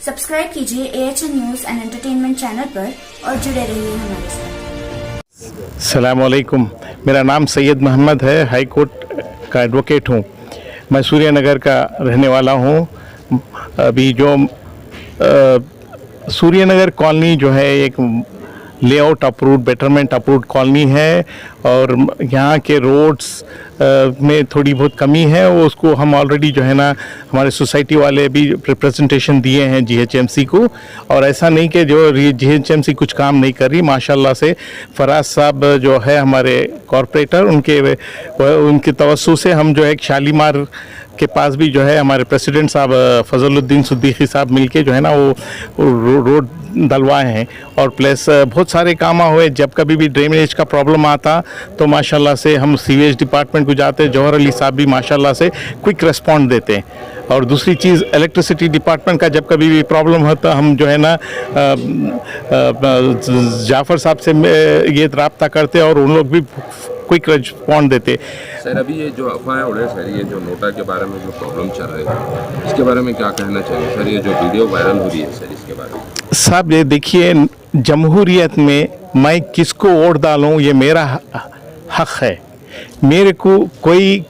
Subscribe कीजिए AHN news and entertainment channel पर और जुड़े रहिए हमारे साथ। अस्सलाम वालेकुम। मेरा नाम सैयद मोहम्मद है, हाई कोर्ट का एडवोकेट हूँ। मैं सूर्यनगर का रहने वाला हूँ। अभी जो सूर्यनगर कॉलोनी जो है एक layout approved, betterment approved colony है और यहाँ के रोड्स में थोड़ी बहुत कमी है। वो उसको हम ऑलरेडी जो है ना हमारे सोसाइटी वाले भी रिप्रेजेंटेशन दिए हैं GHMC को, और ऐसा नहीं कि जो GHMC कुछ काम नहीं कर रही। माशाल्लाह से फराज साहब जो है हमारे कॉरपोरेटर, उनके तवज्जो से हम जो है शालीमार के पास भी जो है हमारे प्रेसिडेंट साहब फजलुद्दीन सिद्दीकी साहब मिलके जो है ना वो रोड डलवाए हैं, और प्लस बहुत सारे काम हुए। जब कभी भी ड्रेनेज का प्रॉब्लम आता तो माशाल्लाह से हम सीवेज डिपार्टमेंट को जाते, जौहर अली साहब भी माशाल्लाह से क्विक रिस्पॉन्ड देते हैं। और दूसरी चीज़ इलेक्ट्रिसिटी डिपार्टमेंट का जब कभी भी प्रॉब्लम होता हम जो है ना जाफ़र साहब से ये रब्ता करते और उन लोग भी क्विक रिस्पॉन्ड देते। सर अभी ये जो अफवाहें उड़ रहे सर, ये जो नोटा के बारे में जो प्रॉब्लम चल रही है इसके बारे में क्या कहना चाहिए सर? ये जो वीडियो वायरल हो रही है सर, इसके बारे में साहब ये देखिए, जमहूरियत में मैं किसको वोट डालूं ये मेरा हक है। मेरे को कोई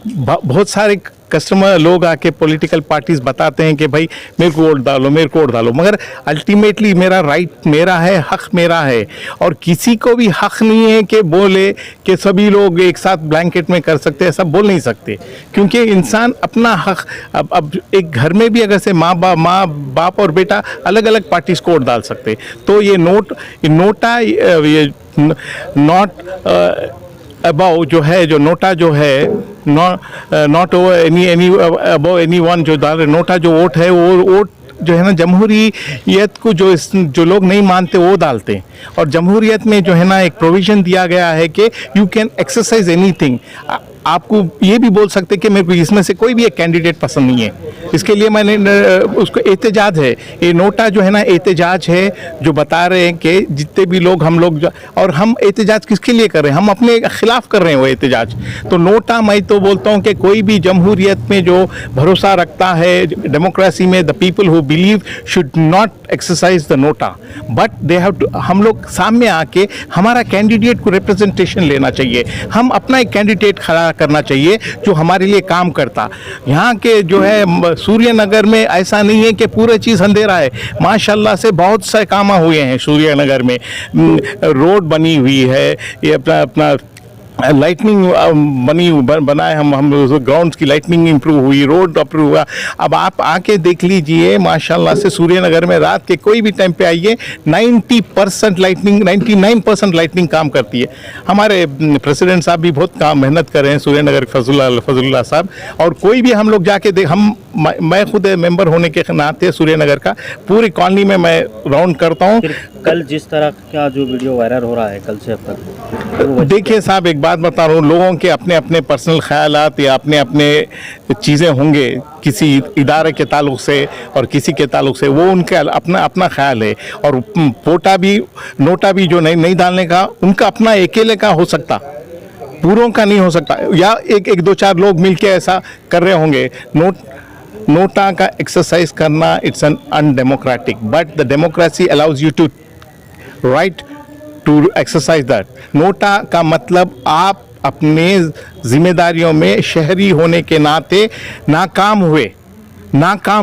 बहुत सारे कस्टमर लोग आके पॉलिटिकल पार्टीज बताते हैं कि भाई मेरे को वोट डालो, मेरे को वोट डालो, मगर अल्टीमेटली मेरा राइट मेरा है, हक मेरा है। और किसी को भी हक नहीं है कि बोले कि सभी लोग एक साथ ब्लैंकेट में कर सकते हैं, ऐसा बोल नहीं सकते, क्योंकि इंसान अपना हक अब एक घर में भी अगर से माँ बाप और बेटा अलग अलग पार्टीज को वोट डाल सकते। तो ये नोटा ये नॉट अबाउ जो है, जो नोटा जो है not over any above any one जो डाल रहे नोटा जो वोट है वो वोट जो है ना जमहूरियत को जो लोग नहीं मानते वो डालते हैं। और जमहूरियत में जो है ना एक प्रोविज़न दिया गया है कि यू कैन एक्सरसाइज एनीथिंग। आपको ये भी बोल सकते कि मेरे को इसमें से कोई भी एक कैंडिडेट पसंद नहीं है, इसके लिए मैंने उसको एहतजाज है। ये नोटा जो है ना एहतजाज है, जो बता रहे हैं कि जितने भी लोग हम लोग और हम एहतजाज किसके लिए कर रहे हैं? हम अपने खिलाफ कर रहे हैं वो एहतजाज। तो नोटा मैं तो बोलता हूँ कि कोई भी जमहूरियत में जो भरोसा रखता है, डेमोक्रेसी में, the people who believe should not exercise the NOTA, but they have to. हम लोग सामने आके हमारा कैंडिडेट को रिप्रेजेंटेशन लेना चाहिए। हम अपना एक कैंडिडेट खड़ा करना चाहिए जो हमारे लिए काम करता। यहाँ के जो है सूर्यनगर में ऐसा नहीं है कि पूरा चीज़ अंधेरा है। माशाल्लाह से बहुत से काम हुए हैं सूर्यनगर में। रोड बनी हुई है, ये अपना लाइटनिंग बनाए, हम ग्राउंड्स की लाइटनिंग इंप्रूव हुई, रोड अप्रूव हुआ। अब आप आके देख लीजिए माशाल्लाह से सूर्यनगर में रात के कोई भी टाइम पे आइए 90% लाइटनिंग, 99% लाइटनिंग काम करती है। हमारे प्रेसिडेंट साहब भी बहुत काम मेहनत कर रहे हैं सूर्यनगर फजलुल्लाह साहब। और कोई भी हम लोग जाके मैं खुद मेंबर होने के नाते सूर्यनगर का पूरी कॉलोनी में मैं राउंड करता हूँ। कल जिस तरह का जो वीडियो वायरल हो रहा है कल से अब तक, देखिए साहब एक बात बता रहा हूँ, लोगों के अपने अपने पर्सनल ख्यालात या अपने अपने चीज़ें होंगे किसी इदारे के ताल्लुक से और किसी के ताल्लुक से, वो उनका अपना ख्याल है। और नोटा भी जो नहीं डालने का उनका अपना अकेले का हो सकता, पूरों का नहीं हो सकता, या एक दो चार लोग मिलके ऐसा कर रहे होंगे। नोटा का एक्सरसाइज करना it's an undemocratic, but the democracy allows you to right to exercise that. NOTA का मतलब आप अपने जिम्मेदारियों में शहरी होने के नाते नाकाम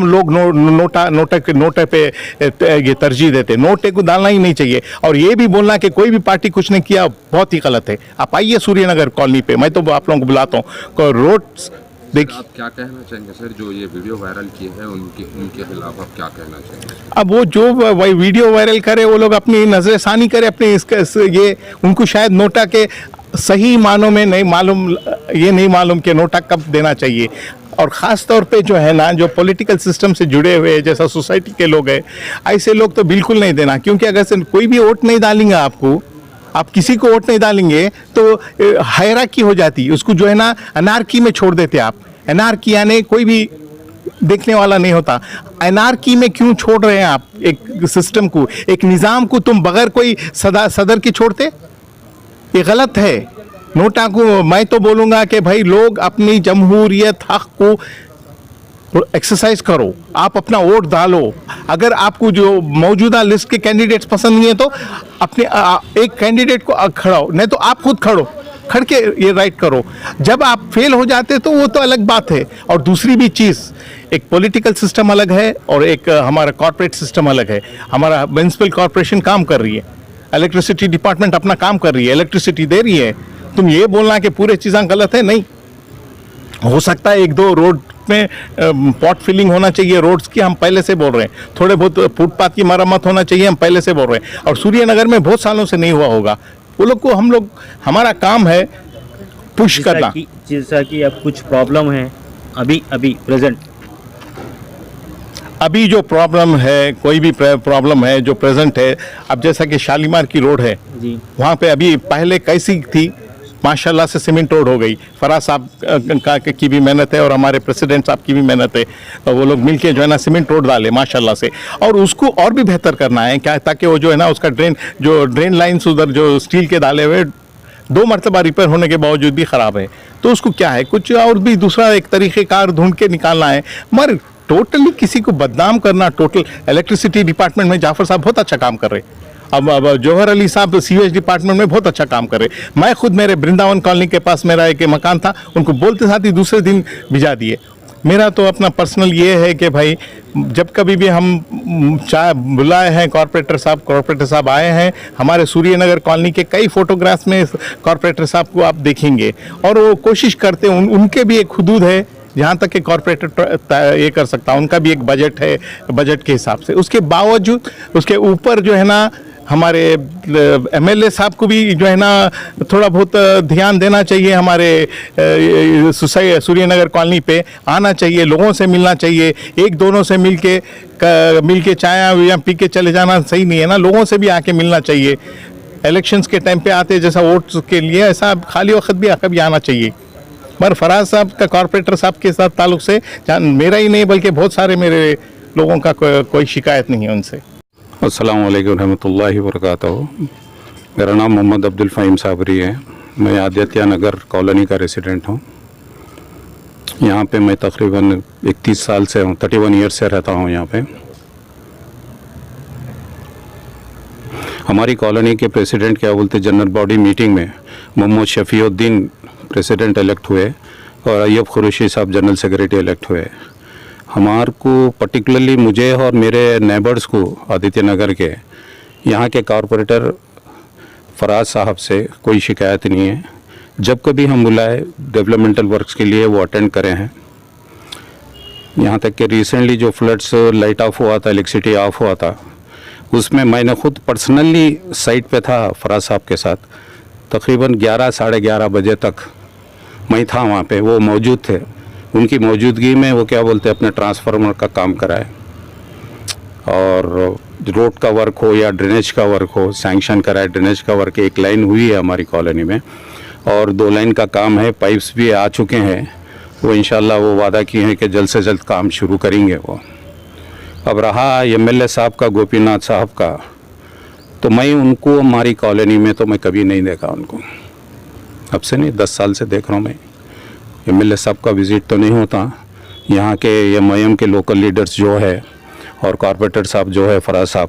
लोग नोटे पे ये तरजीह देते। नोटे को डालना ही नहीं चाहिए। और ये भी बोलना कि कोई भी पार्टी कुछ नहीं किया बहुत ही गलत है। आप आइए सूर्यनगर कॉलोनी पे, मैं तो आप लोगों को बुलाता हूँ। रोड्स देखिए, आप क्या कहना चाहेंगे सर जो ये वीडियो वायरल किए हैं उनके खिलाफ आप क्या कहना चाहेंगे? अब वो जो वही वीडियो वायरल करे वो लोग अपनी नजरसानी करे अपने ये उनको शायद नोटा के सही मानों में नहीं मालूम कि नोटा कब देना चाहिए। और ख़ास तौर पे जो है ना जो पॉलिटिकल सिस्टम से जुड़े हुए जैसा सोसाइटी के लोग हैं, ऐसे लोग तो बिल्कुल नहीं देना, क्योंकि अगर से कोई भी वोट नहीं डालेंगे आप किसी को वोट नहीं डालेंगे तो हायरार्की हो जाती है। उसको जो है ना अनार्की में छोड़ देते आप। अनार्की यानी कोई भी देखने वाला नहीं होता। अनार्की में क्यों छोड़ रहे हैं आप एक सिस्टम को, एक निज़ाम को? तुम बगैर कोई सदर के छोड़ते, ये गलत है। नोटा को मैं तो बोलूँगा कि भाई लोग अपनी जमहूरियत हक को एक्सरसाइज करो, आप अपना वोट डालो। अगर आपको जो मौजूदा लिस्ट के कैंडिडेट्स पसंद नहीं है तो अपने एक कैंडिडेट को खड़ाओ, नहीं तो आप खुद खड़ के ये राइट करो। जब आप फेल हो जाते तो वो तो अलग बात है। और दूसरी भी चीज़, एक पॉलिटिकल सिस्टम अलग है और एक हमारा कॉर्पोरेट सिस्टम अलग है। हमारा म्यूनसिपल कॉर्पोरेशन काम कर रही है, इलेक्ट्रिसिटी डिपार्टमेंट अपना काम कर रही है, इलेक्ट्रिसिटी दे रही है। तुम ये बोलना कि पूरे चीज़ें गलत है, नहीं हो सकता है। एक दो रोड में पॉट फिलिंग होना चाहिए रोड्स की, हम पहले से बोल रहे हैं। थोड़े बहुत फुटपाथ की मरम्मत होना चाहिए, हम पहले से बोल रहे हैं। और सूर्यनगर में बहुत सालों से नहीं हुआ होगा, वो लोग को हम लोग, हमारा काम है पुश करना। जैसा कि अब कुछ प्रॉब्लम है अभी प्रेजेंट, अभी जो प्रॉब्लम है, कोई भी प्रॉब्लम है जो प्रेजेंट है, अब जैसा कि शालीमार की रोड है जी, वहाँ पे अभी पहले कैसी थी, माशाल्लाह से सीमेंट रोड हो गई। फराज साहब की भी मेहनत है और हमारे प्रेसिडेंट साहब की भी मेहनत है, तो वो लोग मिलके जो है ना सीमेंट रोड डाले माशाल्लाह से। और उसको और भी बेहतर करना है क्या, ताकि वो जो है ना उसका ड्रेन लाइन्स उधर जो स्टील के डाले हुए 2 मरतबा रिपेयर होने के बावजूद भी ख़राब है, तो उसको क्या है कुछ और भी दूसरा एक तरीक़ेकार ढूंढ के निकालना है। मगर टोटली किसी को बदनाम करना, टोटल इलेक्ट्रिसिटी डिपार्टमेंट में जाफर साहब बहुत अच्छा काम कर रहे हैं। अब जौहर अली साहब सीवेज डिपार्टमेंट में बहुत अच्छा काम कर रहे। मैं खुद मेरे वृंदावन कॉलोनी के पास मेरा एक मकान था, उनको बोलते साथ ही दूसरे दिन भिजा दिए। मेरा तो अपना पर्सनल ये है कि भाई जब कभी भी हम चाहे बुलाए हैं कॉर्पोरेटर साहब आए हैं, हमारे सूर्यनगर कॉलोनी के कई फोटोग्राफ्स में कॉर्पोरेटर साहब को आप देखेंगे। और वो कोशिश करते हैं, उनके भी एक हुदूद है जहाँ तक कि कॉर्पोरेटर ये कर सकता है, उनका भी एक बजट है, बजट के हिसाब से। उसके बावजूद उसके ऊपर जो है ना हमारे एमएलए साहब को भी जो है ना थोड़ा बहुत ध्यान देना चाहिए। हमारे सूर्यनगर कॉलोनी पे आना चाहिए, लोगों से मिलना चाहिए। एक दोनों से मिल के चाय या पी के चले जाना सही नहीं है ना, लोगों से भी आके मिलना चाहिए। इलेक्शंस के टाइम पे आते जैसा वोट्स के लिए, ऐसा खाली वक्त भी कभी आना चाहिए। मगर फराज साहब का कॉर्पोरेटर साहब के साथ ताल्लुक से मेरा ही नहीं बल्कि बहुत सारे मेरे लोगों का कोई शिकायत नहीं है उनसे। अस्सलाम वालेकुम रहमतुल्लाहि व बरकातहू। मेरा नाम मोहम्मद अब्दुल फ़हीम साबरी है। मैं आदित्य नगर कॉलोनी का रेसिडेंट हूँ। यहाँ पे मैं तकरीबन 31 साल से हूँ, 31 ईयर से रहता हूँ यहाँ पे। हमारी कॉलोनी के प्रेसिडेंट क्या बोलते जनरल बॉडी मीटिंग में मोहम्मद शफीउद्दीन प्रेसिडेंट इलेक्ट हुए और अय्यूब खुरैशी साहब जनरल सेक्रेटरी इलेक्ट हुए। हमारे को पर्टिकुलरली मुझे और मेरे नेबर्स को आदित्य नगर के यहाँ के कॉरपोरेटर फराज साहब से कोई शिकायत नहीं है। जब कभी हम बुलाए डेवलपमेंटल वर्क्स के लिए वो अटेंड करे हैं। यहाँ तक कि रिसेंटली जो फ्लड्स लाइट ऑफ हुआ था, इलेक्ट्रिसिटी ऑफ हुआ था, उसमें मैंने खुद पर्सनली साइट पे था फराज साहब के साथ। तकरीबन 11 साढ़े 11 बजे तक मैं था वहाँ पे, वो मौजूद थे। उनकी मौजूदगी में वो क्या बोलते अपने ट्रांसफार्मर का काम कराए और रोड का वर्क हो या ड्रेनेज का वर्क हो सैंक्शन कराए। ड्रेनेज का वर्क एक लाइन हुई है हमारी कॉलोनी में और 2 लाइन का काम है, पाइप्स भी आ चुके हैं। वो इंशाल्लाह वो वादा किए हैं कि जल्द से जल्द काम शुरू करेंगे वो। अब रहा एमएलए साहब का, गोपीनाथ साहब का, तो मैं उनको हमारी कॉलोनी में तो मैं कभी नहीं देखा उनको। अब से नहीं 10 साल से देख रहा हूँ मैं। एमएलए साहब का विज़िट तो नहीं होता। यहाँ के एमआईएम के लोकल लीडर्स जो है और कॉर्पोरेटर साहब जो है फराज साहब,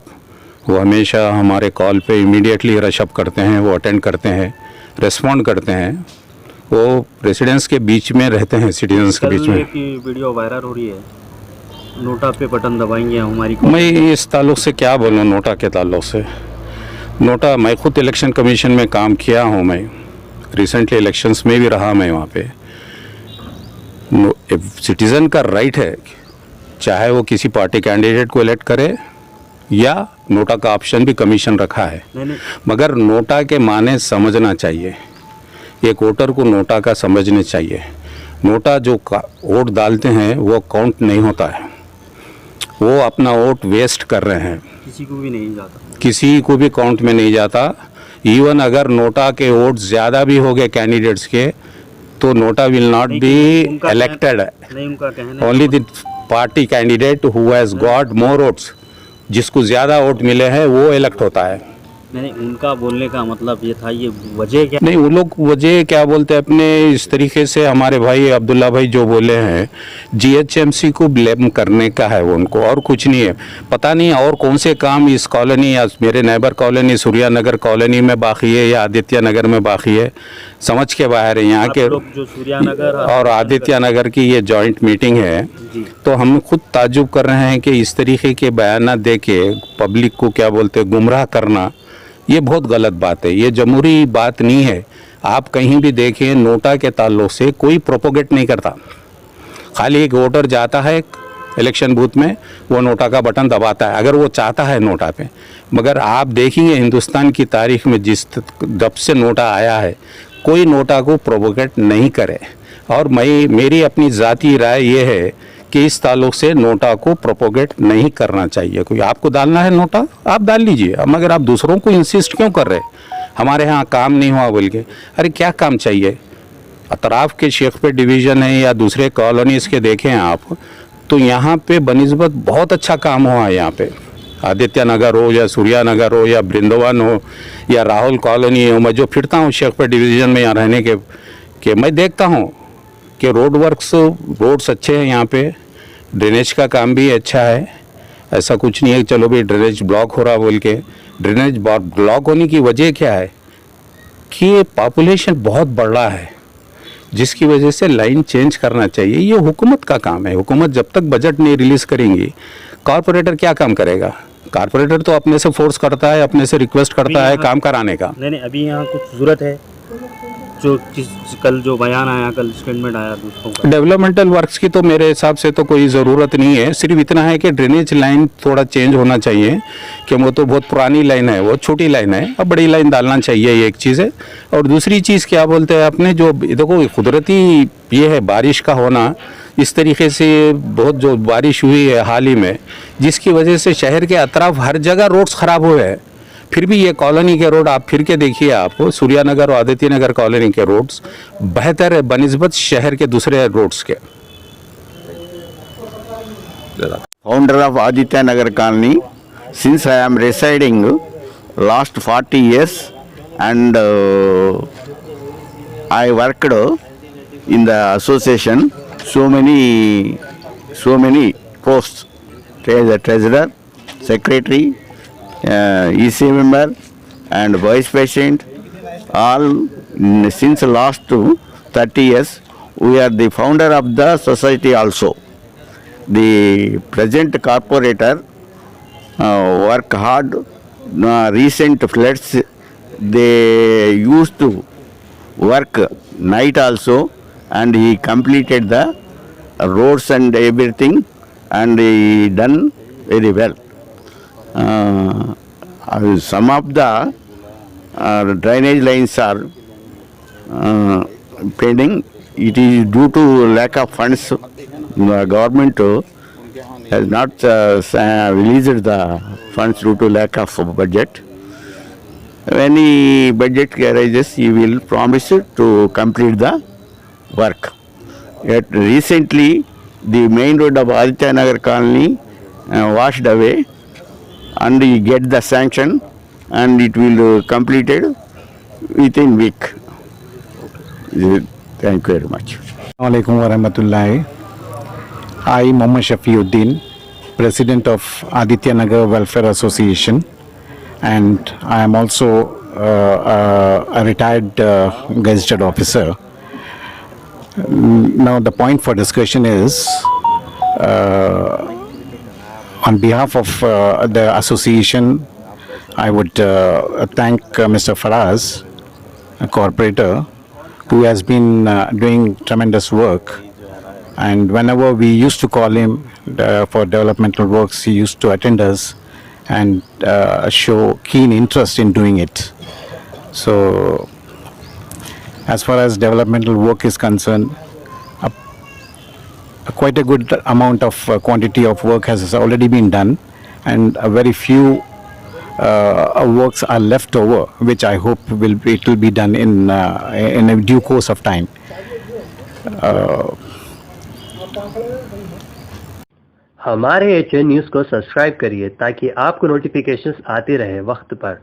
वो हमेशा हमारे कॉल पे इमीडिएटली रशअप करते हैं, वो अटेंड करते हैं, रिस्पॉन्ड करते हैं। वो रेसिडेंट्स के बीच में रहते हैं, सिटीजन्स के बीच में। की वीडियो वायरल हो रही है, नोटा पे बटन दबाएंगे हमारी। मैं इस ताल्लुक़ से क्या बोलूँ, नोटा के ताल्लुक़ से। नोटा, मैं खुद इलेक्शन कमीशन में काम किया हूँ। मैं रिसेंटली इलेक्शंस में भी रहा मैं वहाँ पे। सिटीज़न का राइट है, चाहे वो किसी पार्टी कैंडिडेट को इलेक्ट करे या नोटा का ऑप्शन भी कमीशन रखा है। मगर नोटा के माने समझना चाहिए। एक वोटर को नोटा का समझने चाहिए। नोटा जो वोट डालते हैं वो काउंट नहीं होता है, वो अपना वोट वेस्ट कर रहे हैं। किसी को भी नहीं जाता, किसी को भी काउंट में नहीं जाता। इवन अगर नोटा के वोट ज़्यादा भी हो गए कैंडिडेट्स के, तो NOTA will not be elected. Only the party candidate who has got more votes, जिसको ज़्यादा वोट मिले हैं वो इलेक्ट होता है। नहीं, उनका बोलने का मतलब ये था, ये वजह क्या? नहीं, वो लोग वजह क्या बोलते हैं अपने इस तरीके से, हमारे भाई अब्दुल्ला भाई जो बोले हैं, जीएचएमसी को ब्लेम करने का है वो उनको, और कुछ नहीं है। पता नहीं और कौन से काम इस कॉलोनी या मेरे नेबर कॉलोनी सूर्या नगर कॉलोनी में बाकी है या आदित्य नगर में बाकी है, समझ के बाहर है। यहाँ के लोग जो सूर्या नगर और आदित्य नगर की ये जॉइंट मीटिंग है, तो हम खुद ताज्जुब कर रहे हैं कि इस तरीके के बयान दे के पब्लिक को क्या बोलते हैं गुमराह करना, ये बहुत गलत बात है। ये जमहूरी बात नहीं है। आप कहीं भी देखें, नोटा के ताल्लुक से कोई प्रोपोगेट नहीं करता। खाली एक वोटर जाता है इलेक्शन बूथ में, वो नोटा का बटन दबाता है अगर वो चाहता है नोटा पे। मगर आप देखेंगे हिंदुस्तान की तारीख में जब से नोटा आया है, कोई नोटा को प्रोपोगेट नहीं करे। और मेरी अपनी ज़ाती राय ये है कि इस ताल्लुक से नोटा को प्रोपोगेट नहीं करना चाहिए। कोई आपको डालना है नोटा, आप डाल लीजिए, मगर आप दूसरों को इंसिस्ट क्यों कर रहे? हमारे यहाँ काम नहीं हुआ बोल के, अरे क्या काम चाहिए? अतराफ़ के शेखपेट डिवीज़न है या दूसरे कॉलोनीज़ के देखें आप, तो यहाँ पे बनिस्बत बहुत अच्छा काम हुआ है। यहाँ पे आदित्य नगर हो या सूर्या नगर हो या वृंदावन हो या राहुल कॉलोनी हो, मैं जो फिरता हूँ शेखपेट डिवीज़न में यहाँ रहने के मैं देखता हूँ कि रोड्स अच्छे हैं यहाँ पे, ड्रेनेज का काम भी अच्छा है। ऐसा कुछ नहीं है चलो भाई ड्रेनेज ब्लॉक हो रहा बोल के। ड्रेनेज ब्लॉक होने की वजह क्या है कि पॉपुलेशन बहुत बढ़ रहा है, जिसकी वजह से लाइन चेंज करना चाहिए। ये हुकूमत का काम है। हुकूमत जब तक बजट नहीं रिलीज़ करेंगी, कॉरपोरेटर क्या काम करेगा? कॉरपोरेटर तो अपने से फोर्स करता है, अपने से रिक्वेस्ट करता है काम कराने का। नहीं, अभी यहाँ कुछ ज़रूरत है जो कल जो बयान आया, कल स्टेटमेंट आया दूसरों का, डेवलपमेंटल वर्क्स की तो मेरे हिसाब से तो कोई ज़रूरत नहीं है। सिर्फ इतना है कि ड्रेनेज लाइन थोड़ा चेंज होना चाहिए, कि वो तो बहुत पुरानी लाइन है, वो छोटी लाइन है, अब बड़ी लाइन डालना चाहिए, ये एक चीज़ है। और दूसरी चीज़ क्या बोलते हैं आपने, जो देखो कुदरती ये है बारिश का होना, इस तरीके से बहुत जो बारिश हुई है हाल ही में, जिसकी वजह से शहर के अतराफ हर जगह रोड्स ख़राब हुए हैं। फिर भी ये कॉलोनी के रोड आप फिर के देखिए, आप सूर्या नगर और आदित्य नगर कॉलोनी के रोड्स बेहतर है बनिस्बत शहर के दूसरे रोड्स के। Founder of Aditya Nagar Colony, since I am residing last 40 years and I worked in the association so many posts, treasurer, secretary, EC member and vice president, all since last 30 years. We are the founder of the society also. The present corporator work hard. Recent floods, they used to work night also, and he completed the roads and everything, and he done very well. Some of the drainage lines are pending. It is due to lack of funds. The government has not released the funds due to lack of budget. When the budget arises, he will promise to complete the work. Yet recently, the main road of Aditya Nagar Colony washed away, and he get the sanction, and it will completed within week. Thank you very much. Assalamualaikum warahmatullahi. I, Mohammad Shafiuddin, President of Aditya Nagar Welfare Association, and I am also a retired gazetted officer. Now the point for discussion is on behalf of the association, I would thank Mr. Faraz, a corporator, who has been doing tremendous work. And whenever we used to call him for developmental works, he used to attend us and show keen interest in doing it. So, as far as developmental work is concerned, quite a good amount of quantity of work has already been done, and a very few works are left over, which I hope it will be done in a due course of time. हमारे HN news को subscribe करिए ताकि आपको notifications आते रहे वक्त पर।